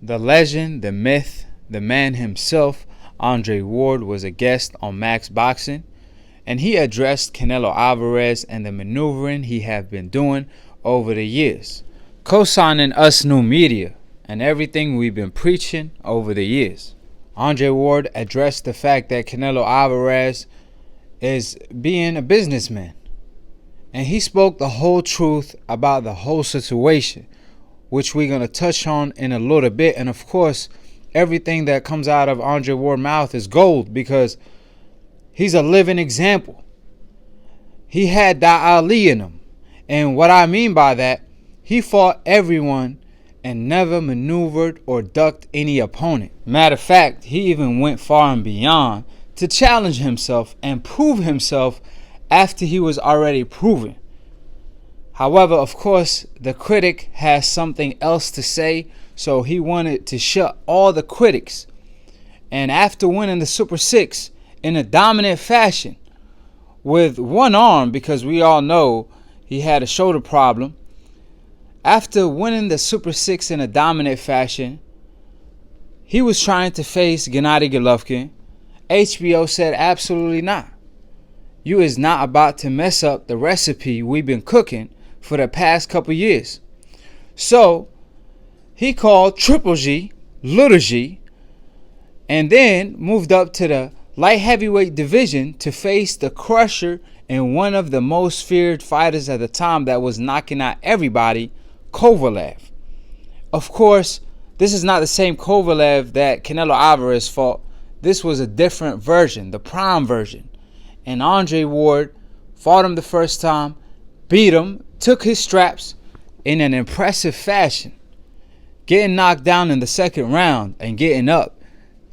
The legend, the myth, the man himself, Andre Ward, was a guest on Max Boxing, and he addressed Canelo Alvarez and the maneuvering he have been doing over the years, co-signing us new media and everything we've been preaching over the years. Andre Ward addressed the fact that Canelo Alvarez is being a businessman, and he spoke the whole truth about the whole situation, which we're going to touch on in a little bit. And of course, everything that comes out of Andre Ward's mouth is gold, because he's a living example. He had that Ali in him. And what I mean by that, he fought everyone and never maneuvered or ducked any opponent. Matter of fact, he even went far and beyond to challenge himself and prove himself after he was already proven. However, of course, the critic has something else to say, so he wanted to shut all the critics. And after winning the Super 6 in a dominant fashion with one arm, because we all know he had a shoulder problem, after winning the Super 6 in a dominant fashion, he was trying to face Gennady Golovkin. HBO said absolutely not. You is not about to mess up the recipe we've been cooking for the past couple years. So he called Triple G, Little G, and then moved up to the light heavyweight division to face the crusher and one of the most feared fighters at the time that was knocking out everybody, Kovalev. Of course, this is not the same Kovalev that Canelo Alvarez fought. This was a different version, the prime version. And Andre Ward fought him the first time, beat him, took his straps in an impressive fashion, getting knocked down in the second round and getting up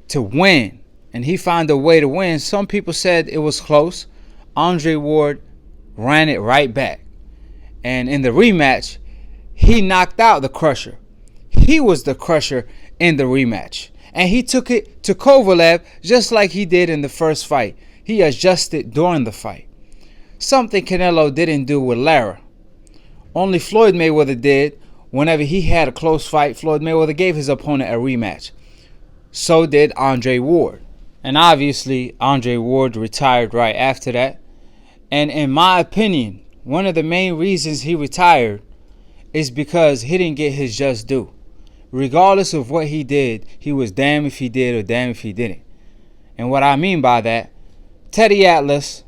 to win. And he found a way to win. Some people said it was close. Andre Ward ran it right back. And in the rematch, he knocked out the crusher. He was the crusher in the rematch. And he took it to Kovalev just like he did in the first fight. He adjusted during the fight. Something Canelo didn't do with Lara. Only Floyd Mayweather did. Whenever he had a close fight, Floyd Mayweather gave his opponent a rematch. So did Andre Ward. And obviously, Andre Ward retired right after that. And in my opinion, one of the main reasons he retired is because he didn't get his just due. Regardless of what he did, he was damned if he did or damned if he didn't. And what I mean by that, Teddy Atlas,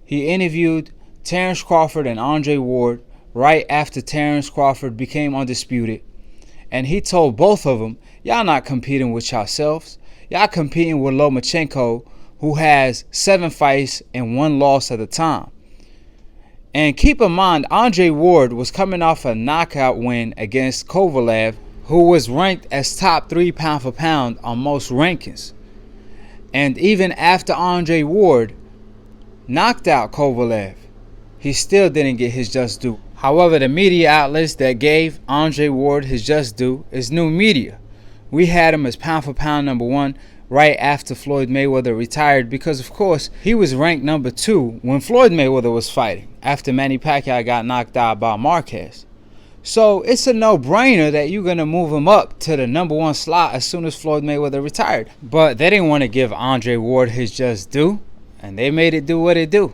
he interviewed Terrence Crawford and Andre Ward right after Terrence Crawford became undisputed. And he told both of them, y'all not competing with yourselves. Y'all competing with Lomachenko, who has 7 fights and 1 loss at the time. And keep in mind, Andre Ward was coming off a knockout win against Kovalev, who was ranked as top 3 pound for pound on most rankings. And even after Andre Ward knocked out Kovalev, he still didn't get his just due. However, the media outlets that gave Andre Ward his just due is new media. We had him as pound for pound #1 right after Floyd Mayweather retired, because of course he was ranked #2 when Floyd Mayweather was fighting after Manny Pacquiao got knocked out by Marquez. So it's a no-brainer that you're going to move him up to the #1 slot as soon as Floyd Mayweather retired. But they didn't want to give Andre Ward his just due, and they made it do what it do.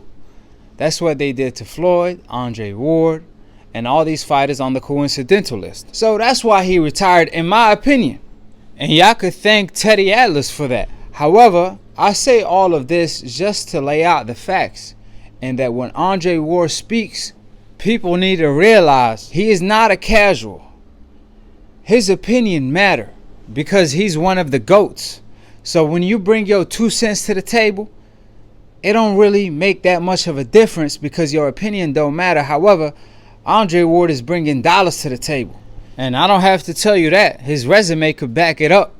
That's what they did to Floyd, Andre Ward, and all these fighters on the coincidental list. So that's why he retired, in my opinion. And y'all could thank Teddy Atlas for that. However, I say all of this just to lay out the facts, and that when Andre Ward speaks, people need to realize he is not a casual. His opinion matter because he's one of the GOATs. So when you bring your 2 cents to the table, it don't really make that much of a difference because your opinion don't matter. However, Andre Ward is bringing dollars to the table. And I don't have to tell you that. His resume could back it up.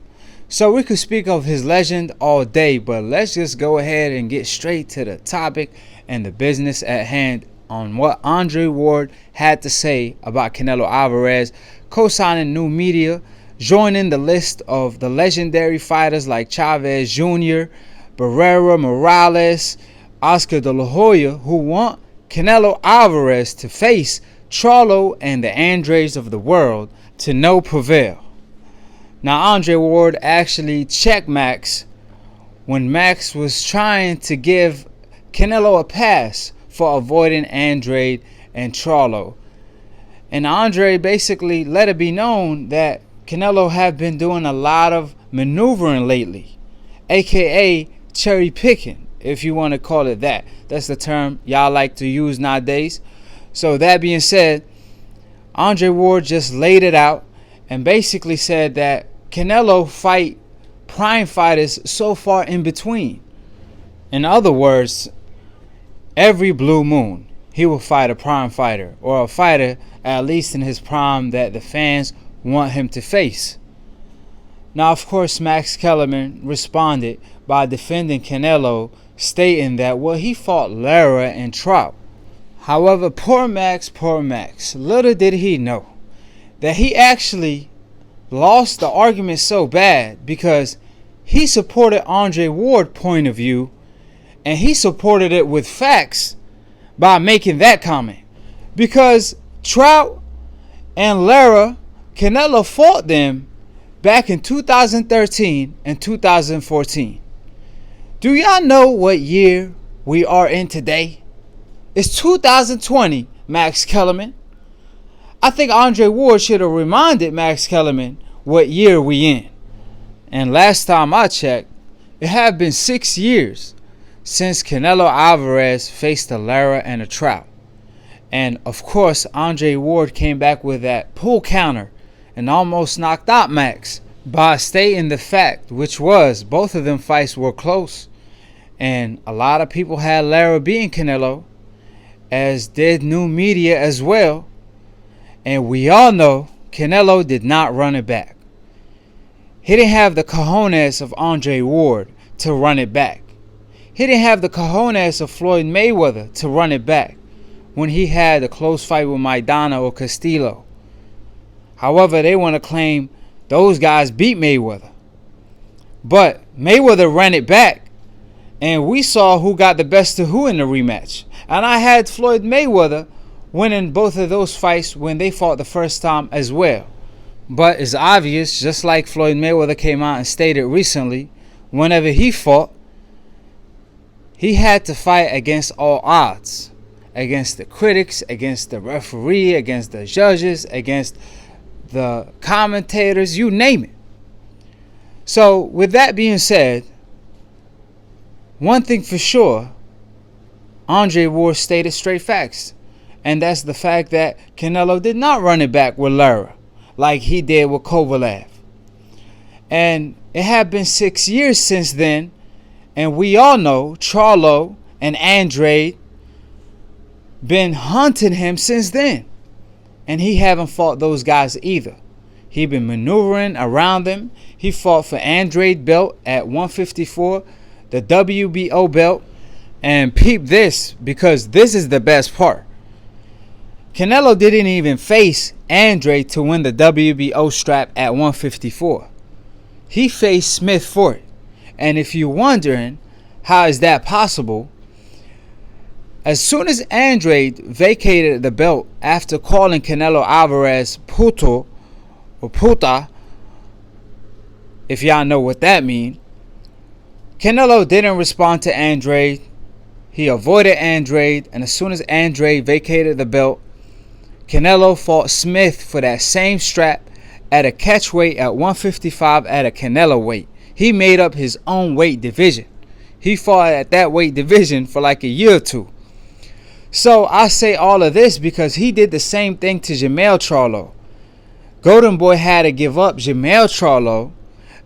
So we could speak of his legend all day, but let's just go ahead and get straight to the topic and the business at hand on what Andre Ward had to say about Canelo Alvarez, co-signing new media, joining the list of the legendary fighters like Chavez Jr., Barrera, Morales, Oscar De La Hoya, who want Canelo Alvarez to face Charlo and the Andrades of the world to no prevail. Now, Andre Ward actually checked Max when Max was trying to give Canelo a pass for avoiding Andrade and Charlo. And Andre basically let it be known that Canelo have been doing a lot of maneuvering lately, aka cherry picking, if you want to call it that. That's the term y'all like to use nowadays. So that being said, Andre Ward just laid it out and basically said that Canelo fight prime fighters so far in between. In other words, every blue moon he will fight a prime fighter, or a fighter at least in his prime that the fans want him to face. Now, of course, Max Kellerman responded by defending Canelo, stating that, well, he fought Lara and Trout. However, poor Max, little did he know that he actually lost the argument so bad because he supported Andre Ward's point of view, and he supported it with facts by making that comment. Because Trout and Lara, Canelo fought them back in 2013 and 2014. Do y'all know what year we are in today? It's 2020, Max Kellerman. I think Andre Ward should have reminded Max Kellerman what year we in. And last time I checked, it had been 6 years since Canelo Alvarez faced a Lara and a Trout. And of course, Andre Ward came back with that pull counter and almost knocked out Max by stating the fact, which was both of them fights were close. And a lot of people had Lara beating Canelo, as did new media as well. And we all know Canelo did not run it back. He didn't have the cojones of Andre Ward to run it back. He didn't have the cojones of Floyd Mayweather to run it back when he had a close fight with Maidana or Castillo. However, they want to claim those guys beat Mayweather. But Mayweather ran it back, and we saw who got the best of who in the rematch. And I had Floyd Mayweather winning both of those fights when they fought the first time as well. But it's obvious, just like Floyd Mayweather came out and stated recently, whenever he fought, he had to fight against all odds. Against the critics, against the referee, against the judges, against the commentators, you name it. So with that being said, one thing for sure, Andre Ward stated straight facts. And that's the fact that Canelo did not run it back with Lara like he did with Kovalev. And it had been 6 years since then, and we all know Charlo and Andrade been hunting him since then, and he haven't fought those guys either. He been maneuvering around them. He fought for Andrade belt at 154, the WBO belt. And peep this, because this is the best part. Canelo didn't even face Andrade to win the WBO strap at 154. He faced Smith for it. And if you're wondering how is that possible, as soon as Andrade vacated the belt after calling Canelo Alvarez puto or puta, if y'all know what that means, Canelo didn't respond to Andrade. He avoided Andrade, and as soon as Andrade vacated the belt, Canelo fought Smith for that same strap at a catch weight at 155 at a Canelo weight. He made up his own weight division. He fought at that weight division for like a year or two. So I say all of this because he did the same thing to Jermell Charlo. Golden Boy had to give up Jermell Charlo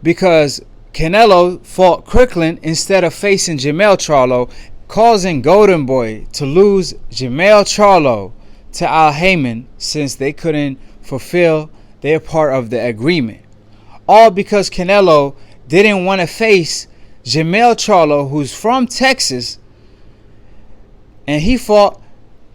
because Canelo fought Strickland instead of facing Jermell Charlo, causing Golden Boy to lose Jermell Charlo to Al Heyman since they couldn't fulfill their part of the agreement. All because Canelo didn't want to face Jermell Charlo, who's from Texas, and he fought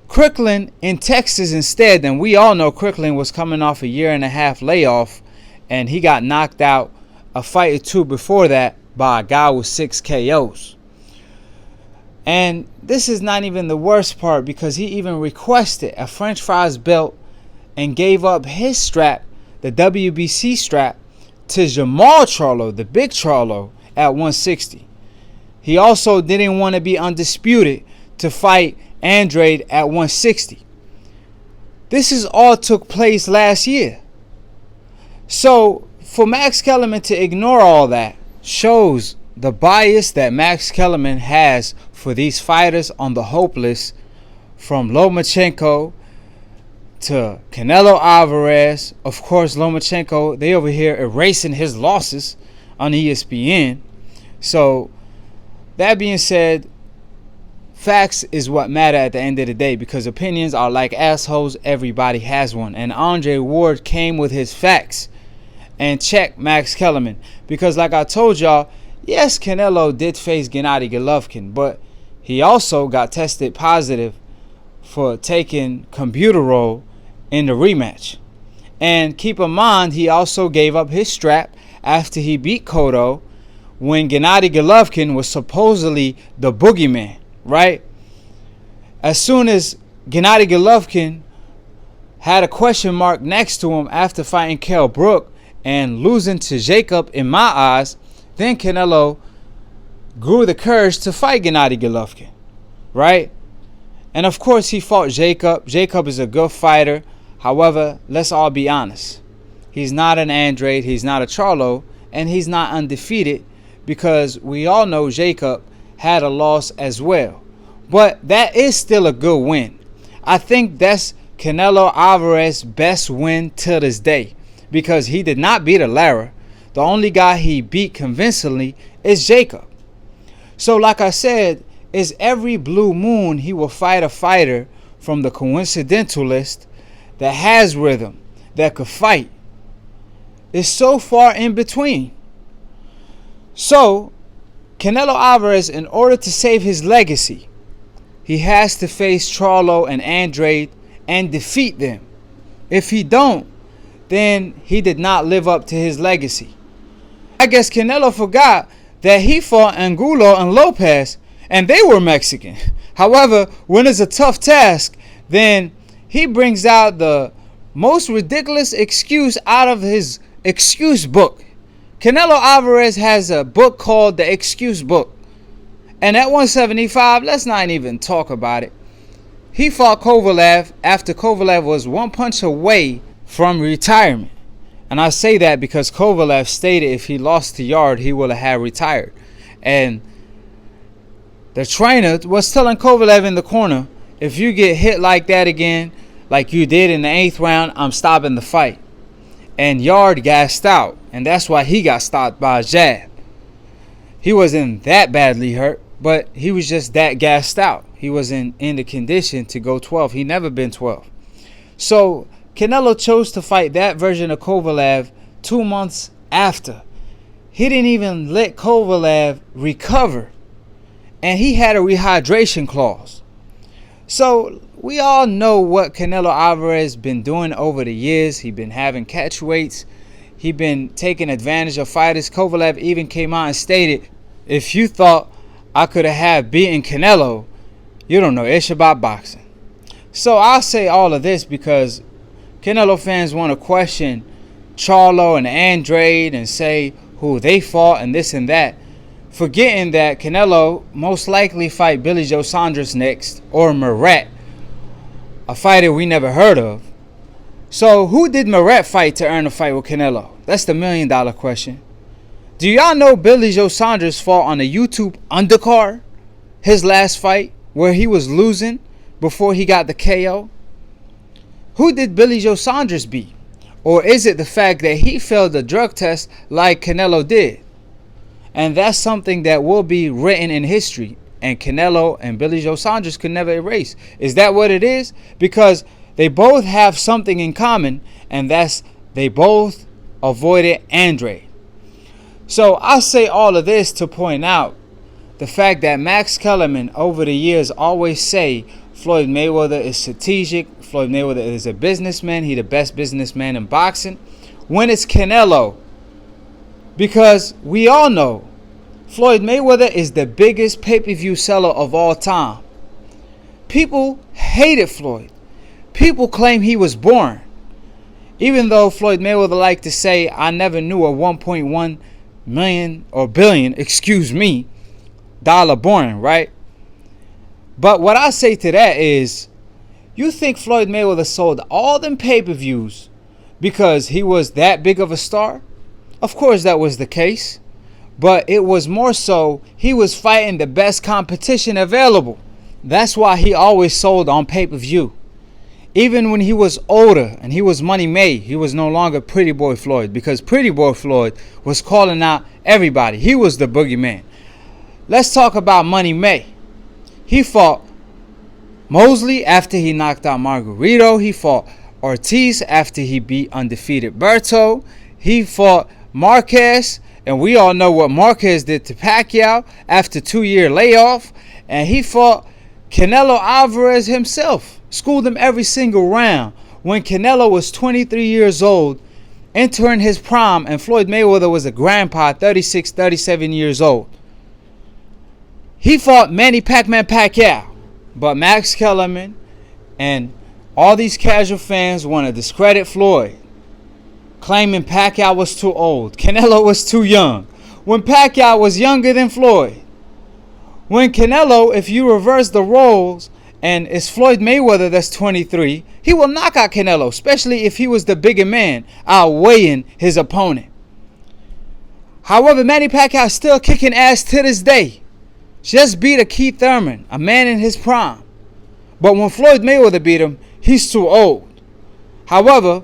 Strickland in Texas instead. And we all know Strickland was coming off a 1.5 year layoff, and he got knocked out a fight or two before that by a guy with 6 KOs. And this is not even the worst part, because he even requested a French fries belt and gave up his strap, the WBC strap, to Jamal Charlo, the big Charlo, at 160. He also didn't want to be undisputed to fight Andrade at 160. This is all took place last year. So for Max Kellerman to ignore all that shows the bias that Max Kellerman has for these fighters on the hope list, from Lomachenko to Canelo Alvarez. Of course, Lomachenko, they over here erasing his losses on ESPN. So that being said, facts is what matter at the end of the day, because opinions are like assholes. Everybody has one. And Andre Ward came with his facts and checked Max Kellerman. Because like I told y'all, yes, Canelo did face Gennady Golovkin, but he also got tested positive for taking Computerol in the rematch. And keep in mind, he also gave up his strap after he beat Cotto when Gennady Golovkin was supposedly the boogeyman, right? As soon as Gennady Golovkin had a question mark next to him after fighting Kell Brook and losing to Jacob, in my eyes, then Canelo grew the courage to fight Gennady Golovkin, right? And of course he fought Jacob. Jacob is a good fighter. However, let's all be honest. He's not an Andrade, he's not a Charlo, and he's not undefeated, because we all know Jacob had a loss as well. But that is still a good win. I think that's Canelo Alvarez's best win till this day, because he did not beat a Lara. The only guy he beat convincingly is Jacob. So like I said, is every blue moon he will fight a fighter from the coincidental list that has rhythm, that could fight. It's so far in between. So Canelo Alvarez, in order to save his legacy, he has to face Charlo and Andrade and defeat them. If he don't, then he did not live up to his legacy. I guess Canelo forgot that he fought Angulo and Lopez, and they were Mexican. However, when it's a tough task, then he brings out the most ridiculous excuse out of his excuse book. Canelo Alvarez has a book called The Excuse Book. And at 175, let's not even talk about it. He fought Kovalev after Kovalev was one punch away from retirement. And I say that because Kovalev stated if he lost to Yard, he would have retired. And the trainer was telling Kovalev in the corner, if you get hit like that again, like you did in the 8th round, I'm stopping the fight. And Yard gassed out, and that's why he got stopped by a jab. He wasn't that badly hurt, but he was just that gassed out. He wasn't in the condition to go 12. He never been 12. So Canelo chose to fight that version of Kovalev 2 months after. He didn't even let Kovalev recover, and he had a rehydration clause. So we all know what Canelo Alvarez been doing over the years. He been having catch weights. He been taking advantage of fighters. Kovalev even came out and stated, if you thought I could have beaten Canelo, you don't know ish about boxing. So I'll say all of this because Canelo fans want to question Charlo and Andrade and say who they fought and this and that, forgetting that Canelo most likely fight Billy Joe Saunders next, or Murat, a fighter we never heard of. So who did Murat fight to earn a fight with Canelo? That's the $1 million question. Do y'all know Billy Joe Saunders fought on a YouTube undercard, his last fight, where he was losing before he got the KO? Who did Billy Joe Saunders beat? Or is it the fact that he failed the drug test like Canelo did? And that's something that will be written in history, and Canelo and Billy Joe Saunders could never erase. Is that what it is? Because they both have something in common, and that's they both avoided Andrade. So I say all of this to point out the fact that Max Kellerman over the years always say Floyd Mayweather is strategic, Floyd Mayweather is a businessman, he the best businessman in boxing, when it's Canelo. Because we all know Floyd Mayweather is the biggest pay-per-view seller of all time. People hated Floyd. People claim he was born. Even though Floyd Mayweather liked to say, I never knew a 1.1 million or billion, excuse me, dollar born, right? But what I say to that is, you think Floyd Mayweather sold all them pay-per-views because he was that big of a star? Of course that was the case. But it was more so he was fighting the best competition available. That's why he always sold on pay-per-view. Even when he was older and he was money made, he was no longer Pretty Boy Floyd, because Pretty Boy Floyd was calling out everybody. He was the boogeyman. Let's talk about Money May. He fought Mosley after he knocked out Margarito. He fought Ortiz after he beat undefeated Berto. He fought Marquez, and we all know what Marquez did to Pacquiao after a 2-year layoff. And he fought Canelo Alvarez himself, schooled him every single round when Canelo was 23 years old, entering his prime, and Floyd Mayweather was a grandpa, 36, 37 years old. He fought Manny Pac-Man Pacquiao, but Max Kellerman and all these casual fans want to discredit Floyd, claiming Pacquiao was too old, Canelo was too young, when Pacquiao was younger than Floyd. When Canelo, if you reverse the roles, and it's Floyd Mayweather that's 23, he will knock out Canelo, especially if he was the bigger man, outweighing his opponent. However, Manny Pacquiao is still kicking ass to this day. Just beat Akhi Thurman, a man in his prime. But when Floyd Mayweather beat him, he's too old. However,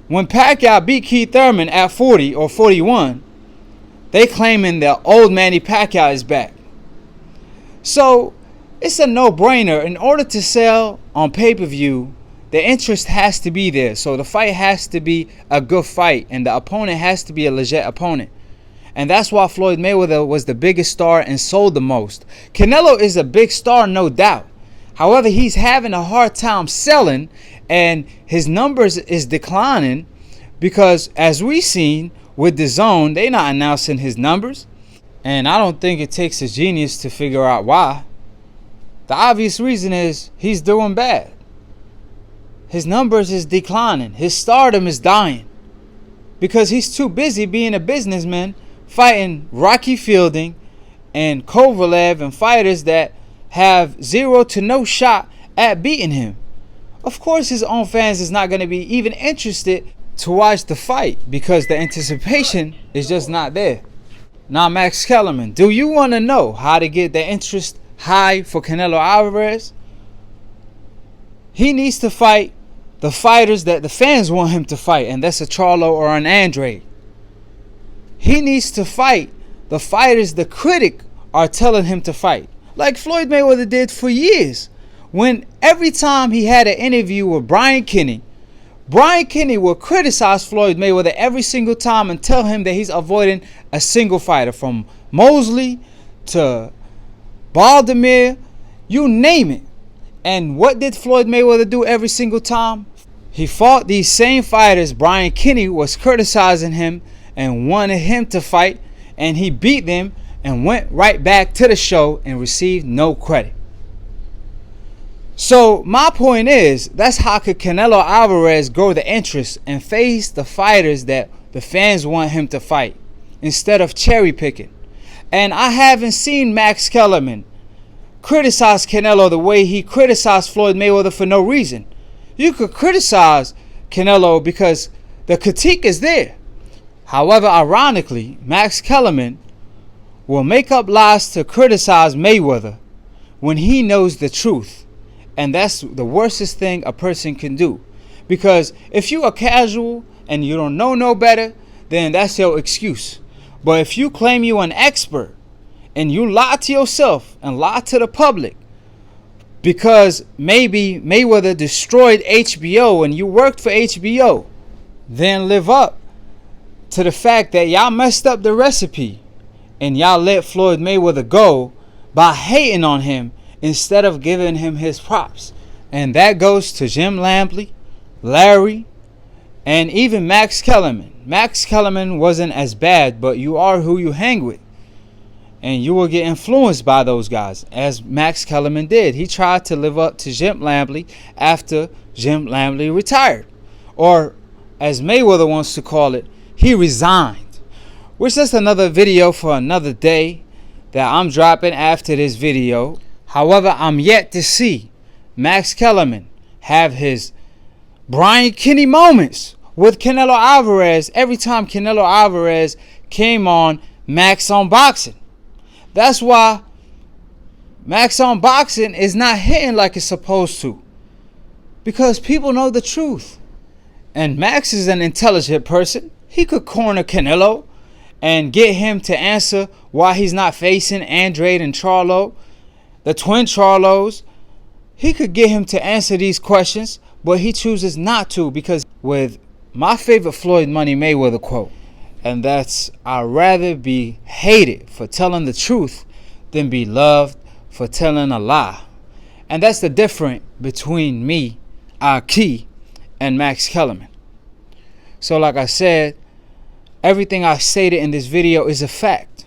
when Pacquiao beat Keith Thurman at 40 or 41, they claiming that old Manny Pacquiao is back. So it's a no-brainer. In order to sell on pay-per-view, the interest has to be there. So the fight has to be a good fight, and the opponent has to be a legit opponent. And that's why Floyd Mayweather was the biggest star and sold the most. Canelo is a big star, no doubt. However, he's having a hard time selling, and his numbers is declining because, as we seen with DAZN, they not announcing his numbers. And I don't think it takes a genius to figure out why. The obvious reason is he's doing bad. His numbers is declining. His stardom is dying because he's too busy being a businessman, fighting Rocky Fielding and Kovalev and fighters that have 0 to no shot at beating him. Of course, his own fans is not going to be even interested to watch the fight because the anticipation is just not there. Now, Max Kellerman, do you want to know how to get the interest high for Canelo Alvarez? He needs to fight the fighters that the fans want him to fight, and that's a Charlo or an Andrade. He needs to fight the fighters the critic are telling him to fight, like Floyd Mayweather did for years. When every time he had an interview with Brian Kenny will criticize Floyd Mayweather every single time and tell him that he's avoiding a single fighter, from Mosley to Baldomir, you name it. And what did Floyd Mayweather do every single time? He fought these same fighters Brian Kenny was criticizing him and wanted him to fight, and he beat them and went right back to the show and received no credit. So my point is, that's how could Canelo Alvarez grow the interest and face the fighters that the fans want him to fight, instead of cherry picking. And I haven't seen Max Kellerman criticize Canelo the way he criticized Floyd Mayweather for no reason. You could criticize Canelo because the critique is there. However, ironically, Max Kellerman will make up lies to criticize Mayweather when he knows the truth. And that's the worstest thing a person can do. Because if you are casual and you don't know no better, then that's your excuse. But if you claim you an expert and you lie to yourself and lie to the public because maybe Mayweather destroyed HBO and you worked for HBO, then live up to the fact that y'all messed up the recipe and y'all let Floyd Mayweather go by hating on him instead of giving him his props. And that goes to Jim Lampley, Larry, and even Max Kellerman. Max Kellerman wasn't as bad, but you are who you hang with. And you will get influenced by those guys, as Max Kellerman did. He tried to live up to Jim Lampley after Jim Lampley retired. Or as Mayweather wants to call it, he resigned. Which is another video for another day that I'm dropping after this video. However, I'm yet to see Max Kellerman have his Brian Kenny moments with Canelo Alvarez every time Canelo Alvarez came on Max on Boxing. That's why Max on Boxing is not hitting like it's supposed to, because people know the truth. And Max is an intelligent person. He could corner Canelo and get him to answer why he's not facing Andrade and Charlo, the twin Charlos. He could get him to answer these questions, but he chooses not to, because with my favorite Floyd Money Mayweather quote, and that's, I'd rather be hated for telling the truth than be loved for telling a lie. And that's the difference between me, Akhi, and Max Kellerman. So like I said, everything I stated in this video is a fact.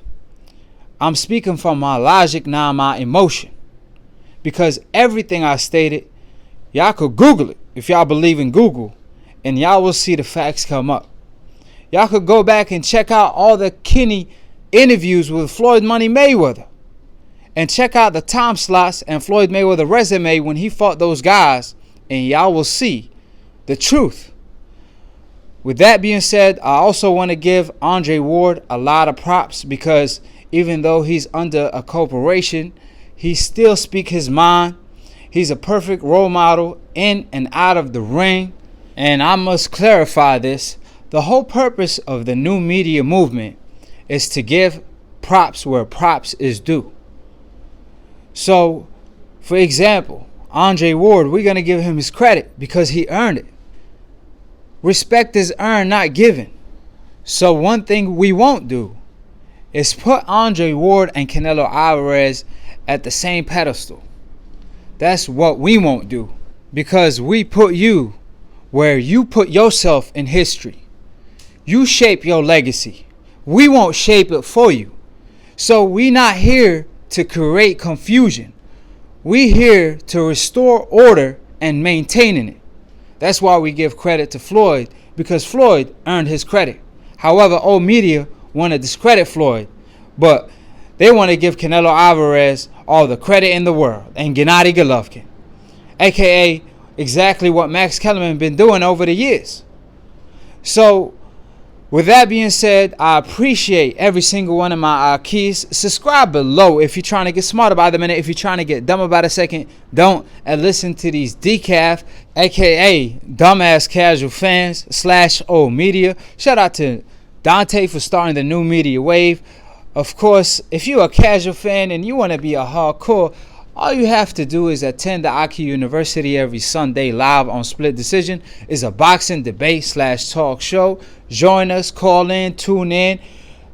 I'm speaking from my logic, not my emotion. Because everything I stated, y'all could Google it if y'all believe in Google, and y'all will see the facts come up. Y'all could go back and check out all the Kenny interviews with Floyd Money Mayweather, and check out the time slots and Floyd Mayweather resume when he fought those guys, and y'all will see the truth. With that being said, I also want to give Andrade Ward a lot of props, because even though he's under a corporation, he still speaks his mind. He's a perfect role model in and out of the ring. And I must clarify this. The whole purpose of the new media movement is to give props where props is due. So, for example, Andrade Ward, we're going to give him his credit because he earned it. Respect is earned, not given. So one thing we won't do is put Andrade Ward and Canelo Alvarez at the same pedestal. That's what we won't do, because we put you where you put yourself in history. You shape your legacy. We won't shape it for you. So we not here to create confusion. We here to restore order and maintaining it. That's why we give credit to Floyd, because Floyd earned his credit. However, old media want to discredit Floyd, but they want to give Canelo Alvarez all the credit in the world, and Gennady Golovkin, aka exactly what Max Kellerman been doing over the years. So with that being said, I appreciate every single one of my Akhis. Subscribe below if you're trying to get smarter by the minute. If you're trying to get dumber by the second, don't. And listen to these decaf, aka dumbass casual fans / old media. Shout out to Dante for starting the new media wave. Of course, if you're a casual fan and you want to be a hardcore, all you have to do is attend the Akhi University every Sunday live on Split Decision. It's a boxing debate / talk show. Join us, call in, tune in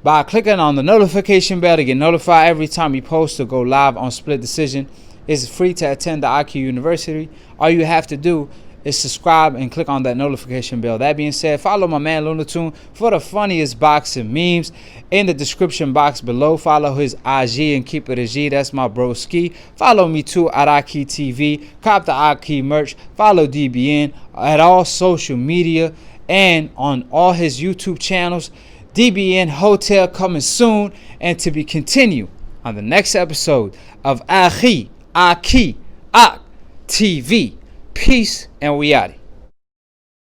by clicking on the notification bell to get notified every time we post or go live on Split Decision. It's free to attend the Akhi University. All you have to do is subscribe and click on that notification bell. That being said, follow my man Lunatoon for the funniest boxing memes in the description box below. Follow his IG and keep it a G. That's my bro Ski. Follow me too at Akhi TV. Cop the Akhi merch. Follow DBN at all social media and on all his YouTube channels. DBN Hotel coming soon, and to be continued on the next episode of Akhi TV. Peace, and we out.